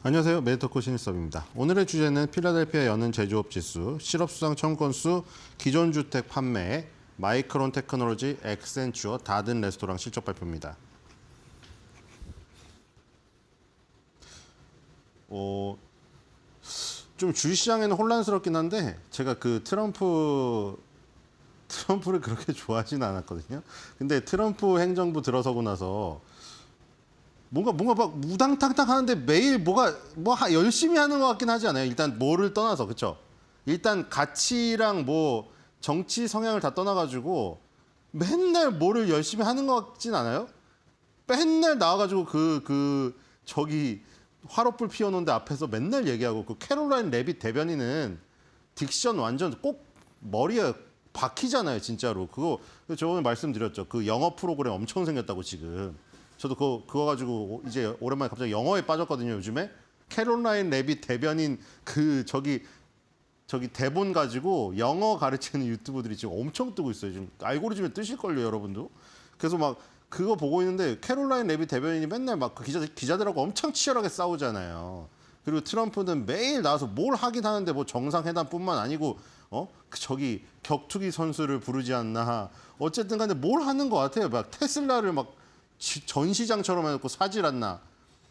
안녕하세요. 메디터코 신일섭입니다. 오늘의 주제는 필라델피아 연은 제조업 지수, 실업수당 청구 건수, 기존 주택 판매, 마이크론 테크놀로지, 엑센추어, 다든 레스토랑 실적 발표입니다. 좀 주식시장에는 혼란스럽긴 한데 제가 그 트럼프를 그렇게 좋아하지는 않았거든요. 근데 트럼프 행정부 들어서고 나서 뭔가 막 우당탕탕 하는데 매일 열심히 하는 것 같긴 하지 않아요? 일단 뭐를 떠나서, 그쵸? 일단 가치랑 뭐 정치 성향을 다 떠나가지고 맨날 뭐를 열심히 하는 것 같진 않아요? 맨날 나와가지고 저기 화롯불 피워놓은 데 앞에서 맨날 얘기하고 그 캐롤라인 레빗 대변인은 딕션 완전 꼭 머리에 박히잖아요, 진짜로. 그거 저번에 말씀드렸죠. 그 영어 프로그램 엄청 생겼다고 지금. 저도 그거 가지고 이제 오랜만에 갑자기 영어에 빠졌거든요, 요즘에. 캐롤라인 레빗 대변인 저기 대본 가지고 영어 가르치는 유튜브들이 지금 엄청 뜨고 있어요. 지금 알고리즘에 뜨실걸요, 여러분도. 그래서 막 그거 보고 있는데 캐롤라인 레빗 대변인이 맨날 막 그 기자들하고 엄청 치열하게 싸우잖아요. 그리고 트럼프는 매일 나와서 뭘 하긴 하는데 뭐 정상회담뿐만 아니고 저기 격투기 선수를 부르지 않나. 어쨌든 간에 뭘 하는 것 같아요. 막 테슬라를 막 전시장처럼 해놓고 사질 않나.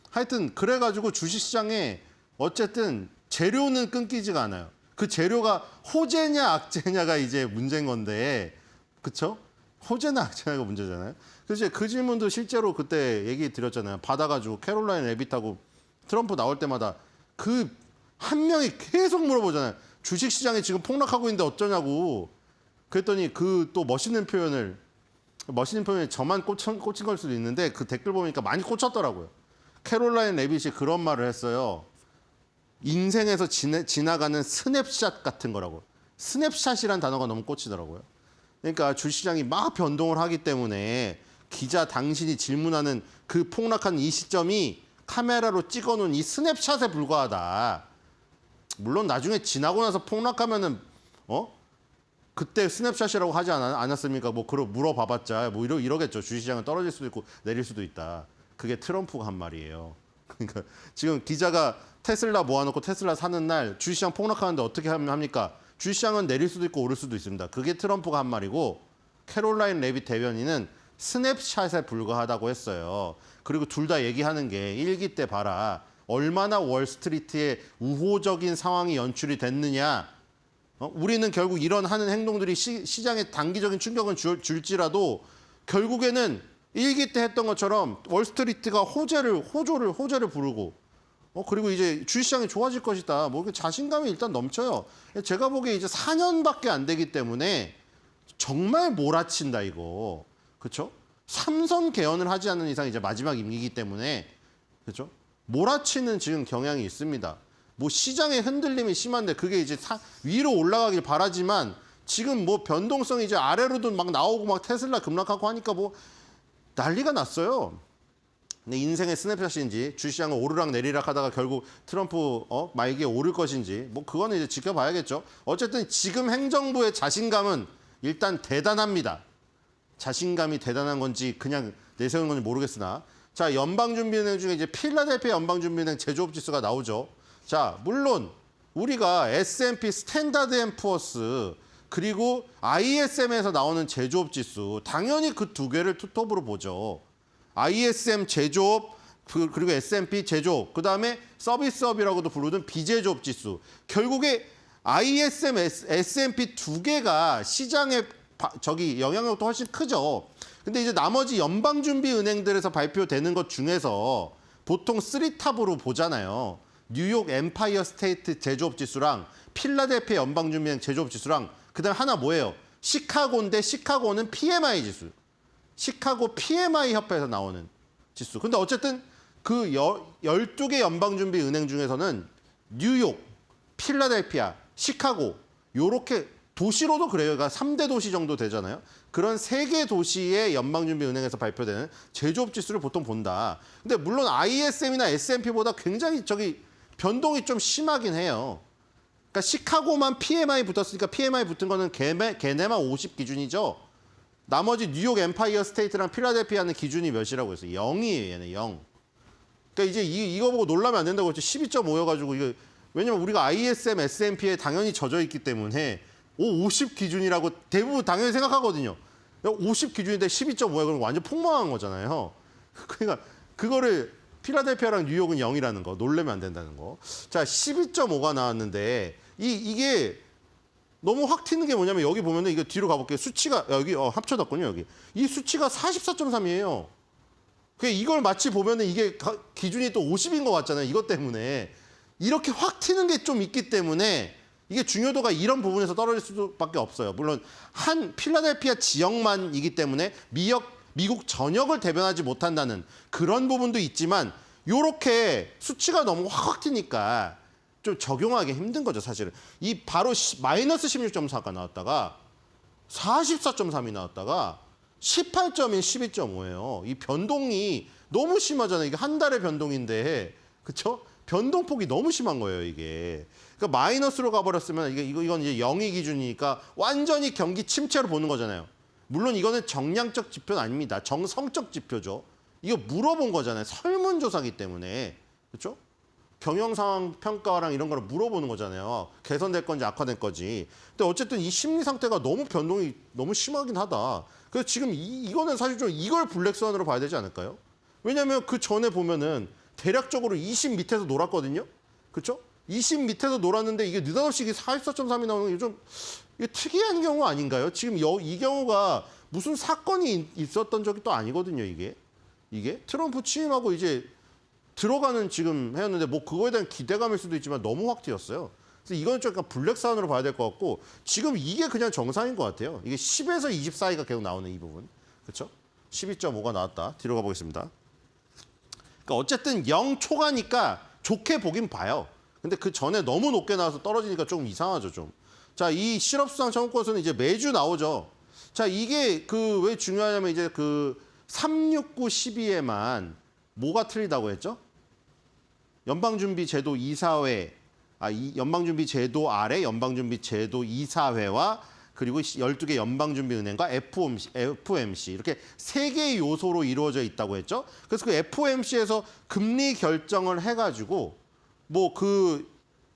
하여튼 그래가지고 주식시장에 어쨌든 재료는 끊기지가 않아요. 그 재료가 호재냐 악재냐가 이제 문제인 건데, 그쵸? 호재나 악재냐가 문제잖아요. 그래서 그 질문도 실제로 그때 얘기 드렸잖아요. 받아가지고 캐롤라인 레빗하고 트럼프 나올 때마다 그 한 명이 계속 물어보잖아요. 주식시장이 지금 폭락하고 있는데 어쩌냐고. 그랬더니 그 또 멋있는 표현이 저만 꽂힌 걸 수도 있는데 그 댓글 보니까 많이 꽂혔더라고요. 캐롤라인 레빗이 그런 말을 했어요. 인생에서 지나가는 스냅샷 같은 거라고. 스냅샷이란 단어가 너무 꽂히더라고요. 그러니까 주시장이 막 변동을 하기 때문에 기자 당신이 질문하는 그 폭락한 이 시점이 카메라로 찍어놓은 이 스냅샷에 불과하다. 물론 나중에 지나고 나서 폭락하면은 그때 스냅샷이라고 하지 않았습니까? 뭐 물어봐봤자 뭐 이러겠죠. 주식시장은 떨어질 수도 있고 내릴 수도 있다. 그게 트럼프가 한 말이에요. 그러니까 지금 기자가 테슬라 모아놓고 테슬라 사는 날 주식시장 폭락하는데 어떻게 합니까? 주식시장은 내릴 수도 있고 오를 수도 있습니다. 그게 트럼프가 한 말이고 캐롤라인 레빗 대변인은 스냅샷에 불과하다고 했어요. 그리고 둘 다 얘기하는 게 일기 때 봐라. 얼마나 월스트리트에 우호적인 상황이 연출이 됐느냐. 우리는 결국 이런 하는 행동들이 시장에 단기적인 충격은 줄지라도 결국에는 일기 때 했던 것처럼 월스트리트가 호조를 부르고 그리고 이제 주식시장이 좋아질 것이다. 뭐 자신감이 일단 넘쳐요. 제가 보기에 이제 4년밖에 안 되기 때문에 정말 몰아친다 이거. 그렇죠? 삼선 개헌을 하지 않는 이상 이제 마지막 임기이기 때문에 그렇죠? 몰아치는 지금 경향이 있습니다. 뭐 시장의 흔들림이 심한데 그게 이제 위로 올라가길 바라지만 지금 뭐 변동성이 이제 아래로도 막 나오고 막 테슬라 급락하고 하니까 뭐 난리가 났어요. 근데 인생의 스냅샷인지 주식시장은 오르락 내리락 하다가 결국 트럼프 말기에 오를 것인지 뭐 그거는 이제 지켜봐야겠죠. 어쨌든 지금 행정부의 자신감은 일단 대단합니다. 자신감이 대단한 건지 그냥 내세운 건지 모르겠으나 자 연방준비은행 중에 이제 필라델피아 연방준비은행 제조업 지수가 나오죠. 자 물론 우리가 S&P 스탠다드 앤 푸어스 그리고 ISM에서 나오는 제조업 지수 당연히 그 두 개를 투톱으로 보죠. ISM 제조업 그리고 S&P 제조업 그다음에 서비스업이라고도 부르는 비제조업 지수 결국에 ISM, S&P 두 개가 시장에 영향력도 훨씬 크죠. 근데 이제 나머지 연방준비은행들에서 발표되는 것 중에서 보통 3탑으로 보잖아요. 뉴욕 엠파이어 스테이트 제조업 지수랑 필라델피아 연방준비은행 제조업 지수랑 그다음에 하나 뭐예요? 시카고인데 시카고는 PMI 지수. 시카고 PMI 협회에서 나오는 지수. 근데 어쨌든 그 12개 연방준비은행 중에서는 뉴욕, 필라델피아, 시카고 요렇게 도시로도 그래요. 그러니까 3대 도시 정도 되잖아요. 그런 3개 도시의 연방준비은행에서 발표되는 제조업 지수를 보통 본다. 근데 물론 ISM이나 S&P보다 굉장히 변동이 좀 심하긴 해요. 그러니까 시카고만 PMI 붙었으니까 PMI 붙은 거는 걔네만 50 기준이죠. 나머지 뉴욕 엠파이어 스테이트랑 필라델피아는 기준이 몇이라고 했어요? 0이에요, 얘네 0. 그러니까 이제 이거 보고 놀라면 안 된다고 했죠. 12.5여가지고 이거 왜냐면 우리가 ISM, S&P에 당연히 젖어 있기 때문에 50 기준이라고 대부분 당연히 생각하거든요. 50 기준인데 12.5야 그러면 완전 폭망한 거잖아요. 그러니까 그거를 필라델피아랑 뉴욕은 0이라는 거 놀래면 안 된다는 거. 자 12.5가 나왔는데 이게 너무 확 튀는 게 뭐냐면 여기 보면은 이거 뒤로 가볼게요. 수치가 여기 합쳐졌군요 여기. 이 수치가 44.3이에요. 이걸 마치 보면은 이게 기준이 또 50인 것 같잖아요. 이것 때문에 이렇게 확 튀는 게 좀 있기 때문에 이게 중요도가 이런 부분에서 떨어질 수밖에 없어요. 물론 한 필라델피아 지역만이기 때문에 미국 전역을 대변하지 못한다는 그런 부분도 있지만 이렇게 수치가 너무 확 튀니까 좀 적용하기 힘든 거죠, 사실은. 이 바로 마이너스 16.4가 나왔다가 44.3이 나왔다가 18.1, 12.5예요. 이 변동이 너무 심하잖아요. 이게 한 달의 변동인데, 그렇죠? 변동폭이 너무 심한 거예요, 이게. 그러니까 마이너스로 가버렸으면 이건 이제 0이 기준이니까 완전히 경기 침체로 보는 거잖아요. 물론 이거는 정량적 지표는 아닙니다. 정성적 지표죠. 이거 물어본 거잖아요. 설문조사기 때문에, 그렇죠? 경영 상황 평가랑 이런 거를 물어보는 거잖아요. 개선될 건지 악화될 건지. 근데 어쨌든 이 심리 상태가 너무 변동이 너무 심하긴 하다. 그래서 지금 이거는 사실 좀 이걸 블랙스완으로 봐야 되지 않을까요? 왜냐하면 그 전에 보면은 대략적으로 20 밑에서 놀았거든요. 그렇죠? 20 밑에서 놀았는데 이게 느닷없이 44.3이 나오는 게 좀 특이한 경우 아닌가요? 지금 이 경우가 무슨 사건이 있었던 적이 또 아니거든요. 이게 트럼프 취임하고 이제 들어가는 지금 해였는데 뭐 그거에 대한 기대감일 수도 있지만 너무 확 튀었어요. 그래서 이건 좀 약간 블랙스완으로 봐야 될 것 같고 지금 이게 그냥 정상인 것 같아요. 이게 10에서 20 사이가 계속 나오는 이 부분. 그렇죠? 12.5가 나왔다. 뒤로 가보겠습니다. 그러니까 어쨌든 0 초과니까 좋게 보긴 봐요. 근데 그 전에 너무 높게 나와서 떨어지니까 조금 이상하죠, 좀. 자, 이 실업수당 청구권은 이제 매주 나오죠. 자, 이게 왜 중요하냐면 이제 369, 12에만 뭐가 틀리다고 했죠? 연방준비제도 이사회, 연방준비제도 아래 연방준비제도 이사회와 그리고 12개 연방준비은행과 FOMC 이렇게 3개의 요소로 이루어져 있다고 했죠. 그래서 그 FOMC에서 금리 결정을 해가지고 뭐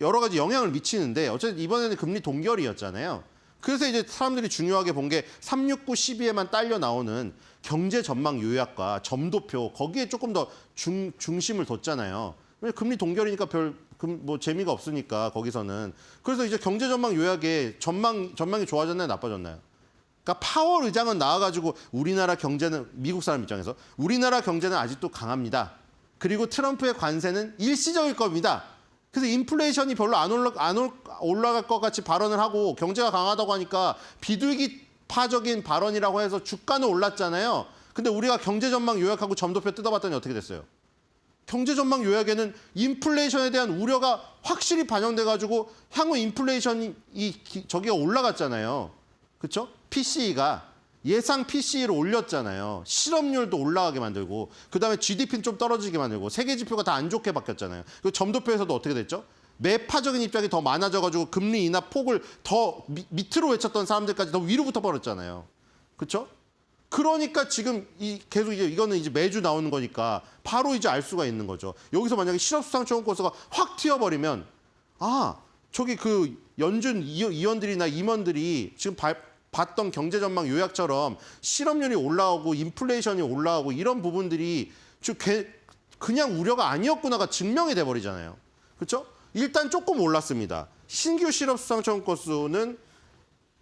여러 가지 영향을 미치는데 어쨌든 이번에는 금리 동결이었잖아요. 그래서 이제 사람들이 중요하게 본 게 369, 12에만 딸려 나오는 경제 전망 요약과 점도표 거기에 조금 더 중심을 뒀잖아요. 금리 동결이니까 뭐 재미가 없으니까 거기서는. 그래서 이제 경제 전망 요약에 전망이 좋아졌나요, 나빠졌나요? 그러니까 파월 의장은 나와가지고 우리나라 경제는 미국 사람 입장에서 우리나라 경제는 아직도 강합니다. 그리고 트럼프의 관세는 일시적일 겁니다. 그래서 인플레이션이 별로 안 올라갈 것 같이 발언을 하고 경제가 강하다고 하니까 비둘기파적인 발언이라고 해서 주가는 올랐잖아요. 근데 우리가 경제 전망 요약하고 점도표 뜯어봤더니 어떻게 됐어요? 경제 전망 요약에는 인플레이션에 대한 우려가 확실히 반영돼가지고 향후 인플레이션이 저기가 올라갔잖아요. 그렇죠? PCE가 예상 PCE를 올렸잖아요. 실업률도 올라가게 만들고 그다음에 GDP는 좀 떨어지게 만들고 세계 지표가 다 안 좋게 바뀌었잖아요. 그 점도표에서도 어떻게 됐죠? 매파적인 입장이 더 많아져가지고 금리 인하 폭을 더 밑으로 외쳤던 사람들까지 더 위로부터 벌었잖아요. 그렇죠? 그러니까 지금 계속 이거는 이제 매주 나오는 거니까 바로 이제 알 수가 있는 거죠. 여기서 만약에 실업수당 청구권서가 확 튀어버리면 저기 연준 의원들이나 임원들이 지금 봤던 경제 전망 요약처럼 실업률이 올라오고 인플레이션이 올라오고 이런 부분들이 그냥 우려가 아니었구나가 증명이 돼버리잖아요. 그렇죠? 일단 조금 올랐습니다. 신규 실업수당 청구 건수는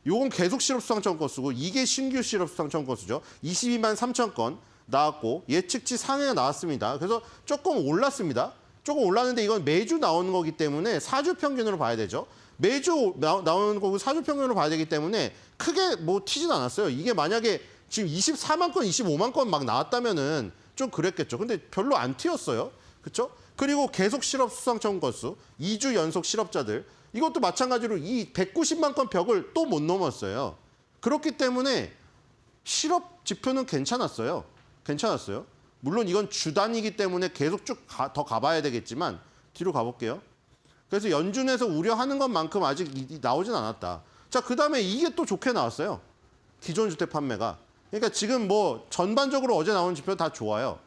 요건 계속 실업수당 청구 건수고 이게 신규 실업수당 청구 건수죠. 22만 3천 건 나왔고 예측치 상회가 나왔습니다. 그래서 조금 올랐습니다. 조금 올랐는데 이건 매주 나오는 거기 때문에 4주 평균으로 봐야 되죠. 매주 나오는 거고 4주 평균으로 봐야 되기 때문에 크게 뭐 튀진 않았어요. 이게 만약에 지금 24만 건, 25만 건 막 나왔다면은 좀 그랬겠죠. 근데 별로 안 튀었어요. 그렇죠? 그리고 계속 실업 수당 청구 건수, 2주 연속 실업자들 이것도 마찬가지로 이 190만 건 벽을 또 못 넘었어요. 그렇기 때문에 실업 지표는 괜찮았어요. 물론 이건 주 단위이기 때문에 계속 쭉 더 가봐야 되겠지만 뒤로 가볼게요. 그래서 연준에서 우려하는 것만큼 아직 나오진 않았다. 자, 그다음에 이게 또 좋게 나왔어요. 기존 주택 판매가. 그러니까 지금 뭐 전반적으로 어제 나온 지표 다 좋아요.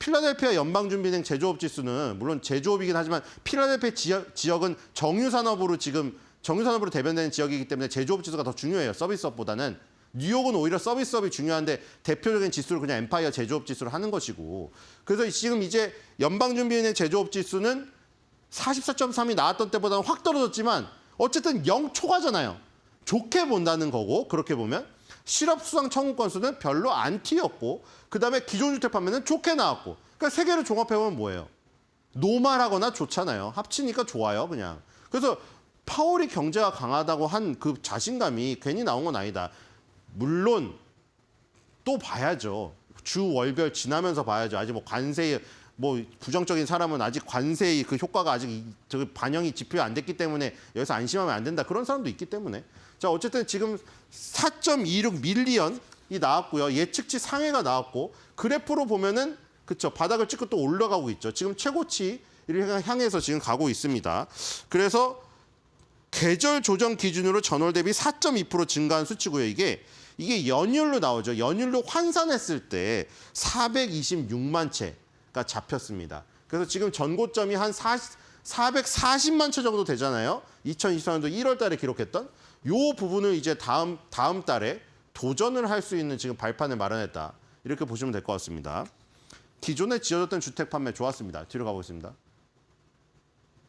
필라델피아 연방준비은행 제조업 지수는 물론 제조업이긴 하지만 필라델피아 지역은 정유산업으로 대변되는 지역이기 때문에 제조업 지수가 더 중요해요. 서비스업보다는. 뉴욕은 오히려 서비스업이 중요한데 대표적인 지수를 그냥 엠파이어 제조업 지수를 하는 것이고. 그래서 지금 이제 연방준비은행 제조업 지수는 44.3이 나왔던 때보다는 확 떨어졌지만 어쨌든 0 초과잖아요. 좋게 본다는 거고 그렇게 보면. 실업 수당 청구 건수는 별로 안 튀었고 그다음에 기존 주택 판매는 좋게 나왔고. 그러니까 세 개를 종합해보면 뭐예요? 노말하거나 좋잖아요. 합치니까 좋아요, 그냥. 그래서 파월이 경제가 강하다고 한 그 자신감이 괜히 나온 건 아니다. 물론 또 봐야죠. 주 월별 지나면서 봐야죠. 아직 뭐 관세 뭐 부정적인 사람은 아직 관세의 그 효과가 아직 반영이 지표 안 됐기 때문에 여기서 안심하면 안 된다. 그런 사람도 있기 때문에. 자, 어쨌든 지금 4.26 밀리언이 나왔고요. 예측치 상해가 나왔고 그래프로 보면은 그쵸 바닥을 찍고 또 올라가고 있죠. 지금 최고치를 향해서 지금 가고 있습니다. 그래서 계절 조정 기준으로 전월 대비 4.2% 증가한 수치고요. 이게 연율로 나오죠. 연율로 환산했을 때 426만 채가 잡혔습니다. 그래서 지금 전고점이 한 440만 채 정도 되잖아요. 2024년도 1월 달에 기록했던 요 부분을 이제 다음 달에 도전을 할 수 있는 지금 발판을 마련했다. 이렇게 보시면 될 것 같습니다. 기존에 지어졌던 주택 판매 좋았습니다. 뒤로 가보겠습니다.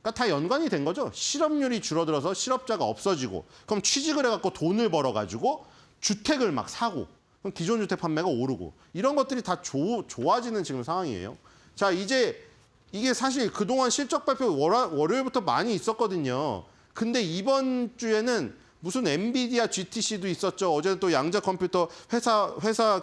그러니까 다 연관이 된 거죠. 실업률이 줄어들어서 실업자가 없어지고 그럼 취직을 해갖고 돈을 벌어가지고 주택을 막 사고 그럼 기존 주택 판매가 오르고 이런 것들이 다 좋아지는 지금 상황이에요. 자, 이제 이게 사실 그동안 실적 발표 월요일부터 많이 있었거든요. 근데 이번 주에는 무슨 엔비디아 GTC도 있었죠. 어제는 또 양자 컴퓨터 회사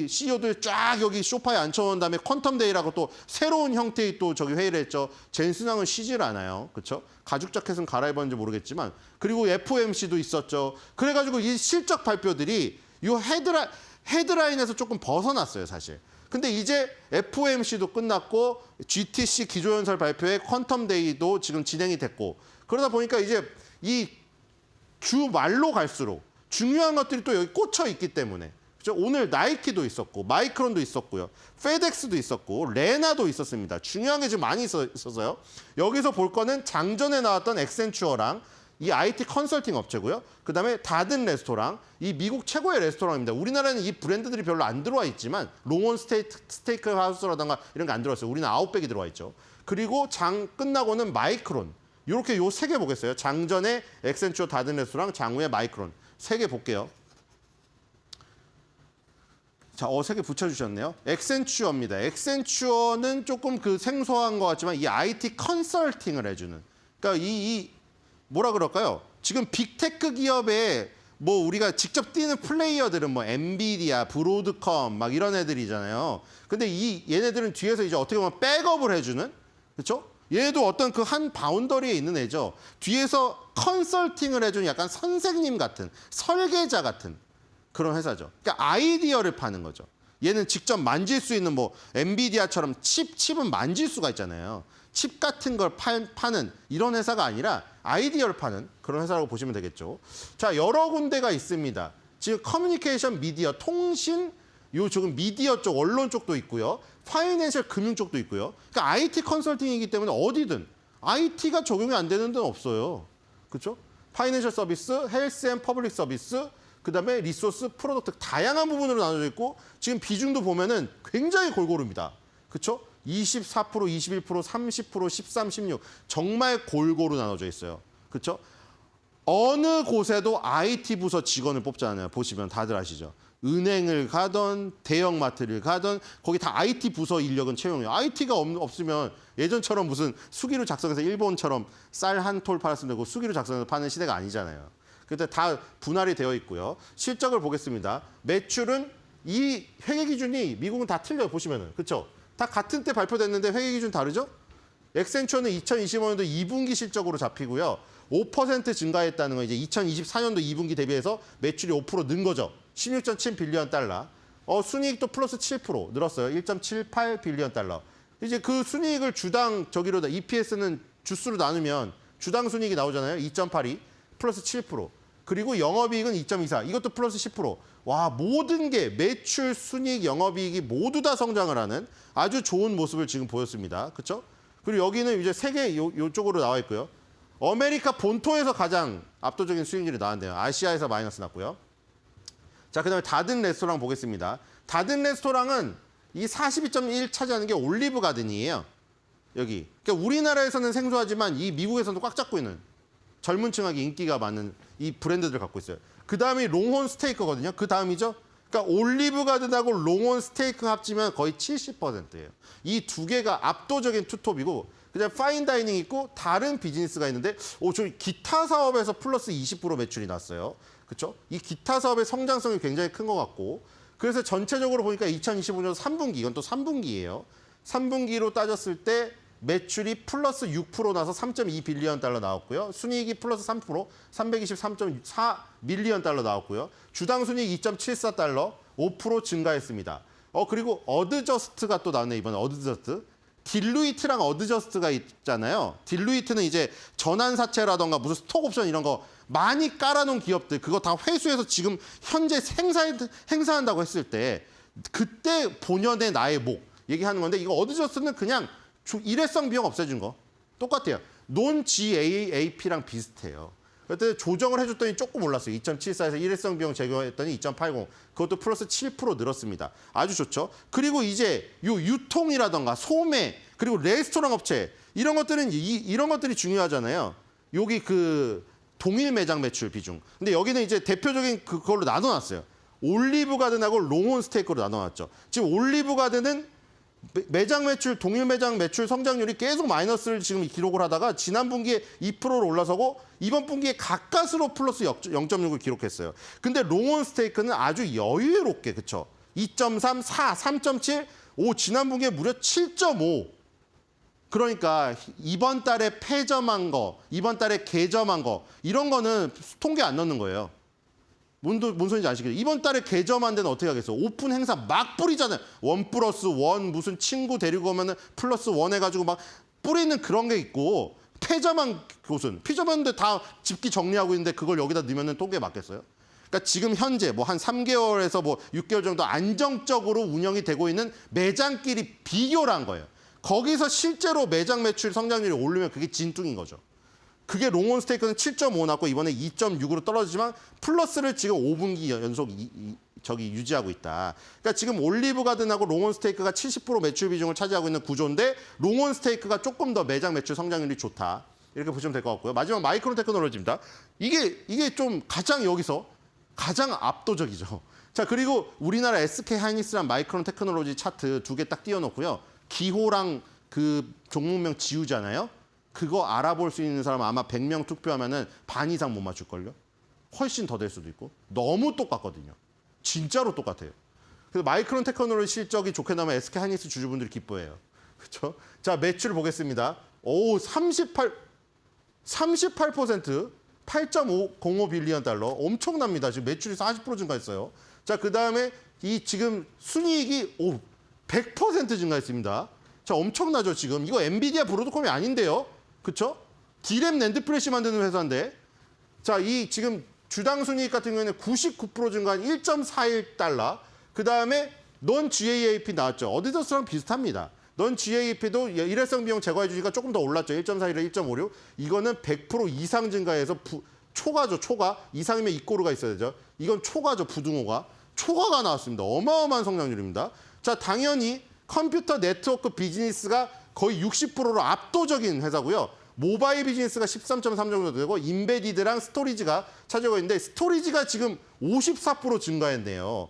CEO들 쫙 여기 소파에 앉혀놓은 다음에 퀀텀데이라고 또 새로운 형태의 또 회의를 했죠. 젠슨왕은 쉬질 않아요. 그렇죠? 가죽 자켓은 갈아입었는지 모르겠지만 그리고 FOMC도 있었죠. 그래가지고 이 실적 발표들이 이 헤드라인에서 조금 벗어났어요, 사실. 근데 이제 FOMC도 끝났고 GTC 기조연설 발표에 퀀텀데이도 지금 진행이 됐고 그러다 보니까 이제 이 주 말로 갈수록 중요한 것들이 또 여기 꽂혀 있기 때문에 그렇죠? 오늘 나이키도 있었고 마이크론도 있었고요. 페덱스도 있었고 레나도 있었습니다. 중요한 게 지금 많이 있어서요. 여기서 볼 거는 장전에 나왔던 액센추어랑 이 IT 컨설팅 업체고요. 그다음에 다든 레스토랑, 이 미국 최고의 레스토랑입니다. 우리나라는 이 브랜드들이 별로 안 들어와 있지만 롱온 스테이크 하우스라든가 이런 게 안 들어왔어요. 우리는 아웃백이 들어와 있죠. 그리고 장 끝나고는 마이크론. 이렇게 요 세 개 보겠어요. 장전에 액센추어, 다든 레스토랑, 장후에 마이크론. 세 개 볼게요. 자, 세 개 붙여주셨네요. 액센추어입니다. 액센추어는 조금 생소한 것 같지만 이 IT 컨설팅을 해주는. 그러니까 뭐라 그럴까요? 지금 빅테크 기업에 뭐 우리가 직접 뛰는 플레이어들은 뭐 엔비디아, 브로드컴 막 이런 애들이잖아요. 근데 얘네들은 뒤에서 이제 어떻게 보면 백업을 해주는, 그렇죠? 얘도 어떤 한 바운더리에 있는 애죠. 뒤에서 컨설팅을 해주는 약간 선생님 같은, 설계자 같은 그런 회사죠. 그러니까 아이디어를 파는 거죠. 얘는 직접 만질 수 있는 뭐 엔비디아처럼 칩은 만질 수가 있잖아요. 칩 같은 걸 파는 이런 회사가 아니라 아이디어를 파는 그런 회사라고 보시면 되겠죠. 자, 여러 군데가 있습니다. 지금 커뮤니케이션 미디어, 통신, 조금 미디어 쪽, 언론 쪽도 있고요. 파이낸셜 금융 쪽도 있고요. 그러니까 IT 컨설팅이기 때문에 어디든 IT가 적용이 안 되는 데는 없어요. 그렇죠? 파이낸셜 서비스, 헬스 앤 퍼블릭 서비스, 그다음에 리소스, 프로덕트 다양한 부분으로 나눠져 있고 지금 비중도 보면은 굉장히 골고루입니다. 그렇죠? 24%, 21%, 30%, 13, 16 정말 골고루 나눠져 있어요. 그렇죠? 어느 곳에도 IT 부서 직원을 뽑잖아요. 보시면 다들 아시죠? 은행을 가던 대형마트를 가던 거기 다 IT 부서 인력은 채용해요. IT가 없으면 예전처럼 무슨 수기로 작성해서 일본처럼 쌀 한 톨 팔았으면 되고 수기로 작성해서 파는 시대가 아니잖아요. 그때 다 분할이 되어 있고요. 실적을 보겠습니다. 매출은 이 회계 기준이 미국은 다 틀려요. 보시면은. 그렇죠? 다 같은 때 발표됐는데 회계 기준 다르죠? 액센추어는 2025년도 2분기 실적으로 잡히고요. 5% 증가했다는 건 이제 2024년도 2분기 대비해서 매출이 5% 는 거죠. 16.7 빌리언 달러. 순이익도 플러스 7% 늘었어요. 1.78 빌리언 달러. 이제 그 순이익을 주당 EPS는 주수로 나누면 주당 순이익이 나오잖아요. 2.82 플러스 7%. 그리고 영업이익은 2.24. 이것도 플러스 10%. 와, 모든 게 매출, 순이익, 영업이익이 모두 다 성장을 하는 아주 좋은 모습을 지금 보였습니다. 그렇죠? 그리고 여기는 이제 세계 요쪽으로 나와 있고요. 아메리카 본토에서 가장 압도적인 수익률이 나왔네요. 아시아에서 마이너스 났고요. 자, 그다음에 다든 레스토랑 보겠습니다. 다든 레스토랑은 이 42.1 차지하는 게 올리브 가든이에요. 여기. 그러니까 우리나라에서는 생소하지만 이 미국에서는 꽉 잡고 있는 젊은 층에게 인기가 많은 이 브랜드들을 갖고 있어요. 그 다음이 롱혼 스테이크거든요. 그 다음이죠. 그러니까 올리브 가든하고 롱혼 스테이크 합치면 거의 70%예요. 이 두 개가 압도적인 투톱이고 그다음 파인 다이닝 있고 다른 비즈니스가 있는데 저희 기타 사업에서 플러스 20% 매출이 났어요. 그렇죠? 이 기타 사업의 성장성이 굉장히 큰 것 같고 그래서 전체적으로 보니까 2025년 3분기 이건 또 3분기예요. 3분기로 따졌을 때 매출이 플러스 6% 나서 3.2 빌리언 달러 나왔고요. 순이익이 플러스 3%, 323.4 밀리언 달러 나왔고요. 주당 순이익 2.74 달러, 5% 증가했습니다. 그리고 어드저스트가 또 나왔네, 이번에 어드저스트. 딜루이트랑 어드저스트가 있잖아요. 딜루이트는 이제 전환사채라던가 무슨 스톡옵션 이런 거 많이 깔아놓은 기업들 그거 다 회수해서 지금 현재 행사한다고 했을 때 그때 본연의 나의 목 얘기하는 건데 이거 어드저스트는 그냥 일회성 비용 없애준 거 똑같아요. non-GAAP랑 비슷해요. 그때 조정을 해줬더니 조금 올랐어요. 2.74에서 일회성 비용 제거했더니 2.80. 그것도 플러스 7% 늘었습니다. 아주 좋죠. 그리고 이제 요 유통이라던가 소매 그리고 레스토랑 업체 이런 것들은 이런 것들이 중요하잖아요. 여기 그 동일 매장 매출 비중. 근데 여기는 이제 대표적인 그걸로 나눠놨어요. 올리브 가든하고 롱온 스테이크로 나눠놨죠. 지금 올리브 가든은 매장 매출, 동일 매장 매출 성장률이 계속 마이너스를 지금 기록을 하다가 지난 분기에 2%로 올라서고 이번 분기에 가까스로 플러스 0.6을 기록했어요. 근데 롱온 스테이크는 아주 여유롭게 그쵸? 2.3, 4, 3.7, 지난 분기에 무려 7.5. 그러니까 이번 달에 폐점한 거, 이번 달에 개점한 거 이런 거는 통계 안 넣는 거예요. 뭔 소리인지 아시겠죠? 이번 달에 개점한 데는 어떻게 하겠어? 오픈 행사 막 뿌리잖아요. 1+1 무슨 친구 데리고 오면은 +1 해가지고 막 뿌리는 그런 게 있고 폐점한 곳은 폐점했는데 다 집기 정리하고 있는데 그걸 여기다 넣으면은 통계에 맞겠어요? 그러니까 지금 현재 뭐 한 3개월에서 뭐 6개월 정도 안정적으로 운영이 되고 있는 매장끼리 비교를 한 거예요. 거기서 실제로 매장 매출 성장률이 오르면 그게 진뚱인 거죠. 그게 롱온 스테이크는 7.5 났고 이번에 2.6으로 떨어지지만 플러스를 지금 5분기 연속 유지하고 있다. 그러니까 지금 올리브 가든하고 롱온 스테이크가 70% 매출 비중을 차지하고 있는 구조인데 롱온 스테이크가 조금 더 매장 매출 성장률이 좋다. 이렇게 보시면 될 것 같고요. 마지막 마이크론 테크놀로지입니다. 이게 좀 여기서 가장 압도적이죠. 자, 그리고 우리나라 SK 하이닉스랑 마이크론 테크놀로지 차트 두 개 딱 띄워놓고요. 기호랑 그 종목명 지우잖아요. 그거 알아볼 수 있는 사람 아마 100명 투표하면은 반 이상 못 맞출걸요? 훨씬 더 될 수도 있고. 너무 똑같거든요. 진짜로 똑같아요. 그래서 마이크론 테크놀로지 실적이 좋게 나오면 SK 하이닉스 주주분들이 기뻐해요. 그렇죠? 자, 매출 보겠습니다. 38% 8.505 빌리언 달러. 엄청납니다. 지금 매출이 40% 증가했어요. 자, 그다음에 이 지금 순이익이 100% 증가했습니다. 자, 엄청나죠, 지금. 이거 엔비디아 브로드컴이 아닌데요. 그렇죠? D램 낸드 플래시 만드는 회사인데. 자, 이 지금 주당 순이익 같은 경우에는 99% 증가한 1.41달러. 그다음에 넌 GAAP 나왔죠. 어디더스랑 비슷합니다. 넌 GAAP도 일회성 비용 제거해 주니까 조금 더 올랐죠. 1.41에 1.56. 이거는 100% 이상 증가해서 초과죠, 초과. 이상이면 이꼬르가 있어야 되죠. 이건 초과죠, 부등호가. 초과가 나왔습니다. 어마어마한 성장률입니다. 자, 당연히 컴퓨터 네트워크 비즈니스가 거의 60%로 압도적인 회사고요. 모바일 비즈니스가 13.3 정도 되고 인베디드랑 스토리지가 차지하고 있는데 스토리지가 지금 54% 증가했네요.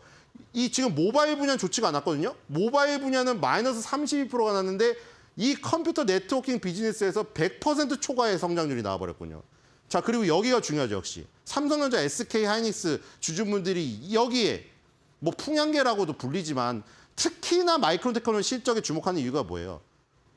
이 지금 모바일 분야는 좋지가 않았거든요. 모바일 분야는 마이너스 32%가 났는데 이 컴퓨터 네트워킹 비즈니스에서 100% 초과의 성장률이 나와버렸군요. 자, 그리고 여기가 중요하죠, 역시. 삼성전자, SK 하이닉스 주주분들이 여기에 뭐 풍향계라고도 불리지만 특히나 마이크론 테크놀로지 실적에 주목하는 이유가 뭐예요?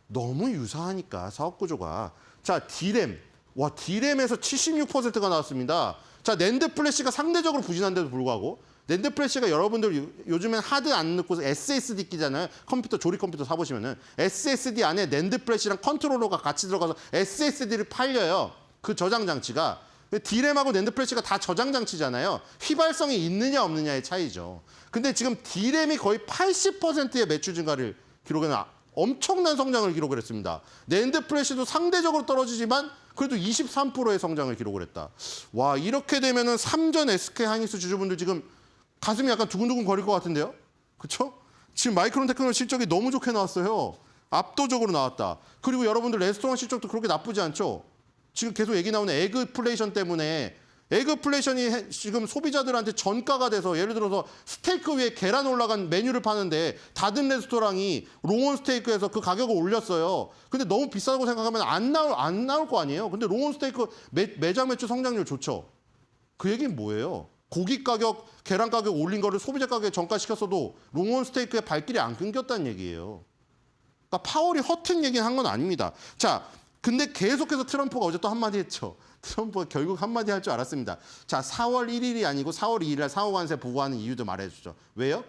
너무 유사하니까 사업 구조가. 자, D램. 와, D램에서 76%가 나왔습니다. 자, 낸드 플래시가 상대적으로 부진한데도 불구하고 낸드 플래시가 여러분들 요즘엔 하드 안 넣고 SSD 끼잖아요. 컴퓨터 조립 컴퓨터 사보시면은 SSD 안에 낸드 플래시랑 컨트롤러가 같이 들어가서 SSD를 팔려요. 그 저장 장치가. D램하고 낸드 플래시가 다 저장 장치잖아요. 휘발성이 있느냐 없느냐의 차이죠. 근데 지금 D램이 거의 80%의 매출 증가를 기록해낸 엄청난 성장을 기록을 했습니다. 낸드 플래시도 상대적으로 떨어지지만 그래도 23%의 성장을 기록을 했다. 와, 이렇게 되면은 삼전 SK 하이닉스 주주분들 지금 가슴이 약간 두근두근 거릴 것 같은데요? 그렇죠? 지금 마이크론 테크놀로지 실적이 너무 좋게 나왔어요. 압도적으로 나왔다. 그리고 여러분들 레스토랑 실적도 그렇게 나쁘지 않죠? 지금 계속 얘기 나오는 에그플레이션 때문에 에그플레이션이 지금 소비자들한테 전가가 돼서 예를 들어서 스테이크 위에 계란 올라간 메뉴를 파는데 다른 레스토랑이 롱온 스테이크에서 그 가격을 올렸어요. 근데 너무 비싸다고 생각하면 안 나올 거 아니에요. 근데 롱온 스테이크 매장 매출 성장률 좋죠. 그 얘기는 뭐예요? 고기 가격, 계란 가격 올린 거를 소비자 가격에 전가시켰어도 롱온 스테이크의 발길이 안 끊겼다는 얘기예요. 그러니까 파월이 허튼 얘기는 한 건 아닙니다. 자, 근데 계속해서 트럼프가 어제 또 한마디 했죠. 트럼프가 결국 한마디 할 줄 알았습니다. 자, 4월 1일이 아니고 4월 2일 날 상호관세 보고하는 이유도 말해주죠. 왜요?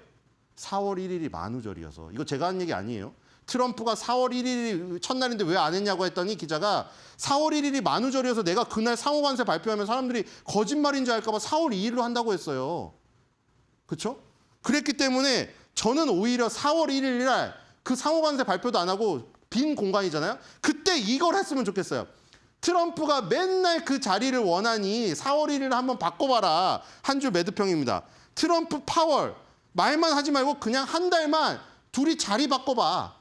4월 1일이 만우절이어서. 이거 제가 한 얘기 아니에요. 트럼프가 4월 1일이 첫날인데 왜 안 했냐고 했더니 기자가 4월 1일이 만우절이어서 내가 그날 상호관세 발표하면 사람들이 거짓말인지 알까 봐 4월 2일로 한다고 했어요. 그렇죠? 그랬기 때문에 저는 오히려 4월 1일 날 그 상호관세 발표도 안 하고 빈 공간이잖아요. 그때 이걸 했으면 좋겠어요. 트럼프가 맨날 그 자리를 원하니 4월 1일을 한번 바꿔봐라. 한 줄 매드평입니다. 트럼프 파월 말만 하지 말고 그냥 한 달만 둘이 자리 바꿔봐.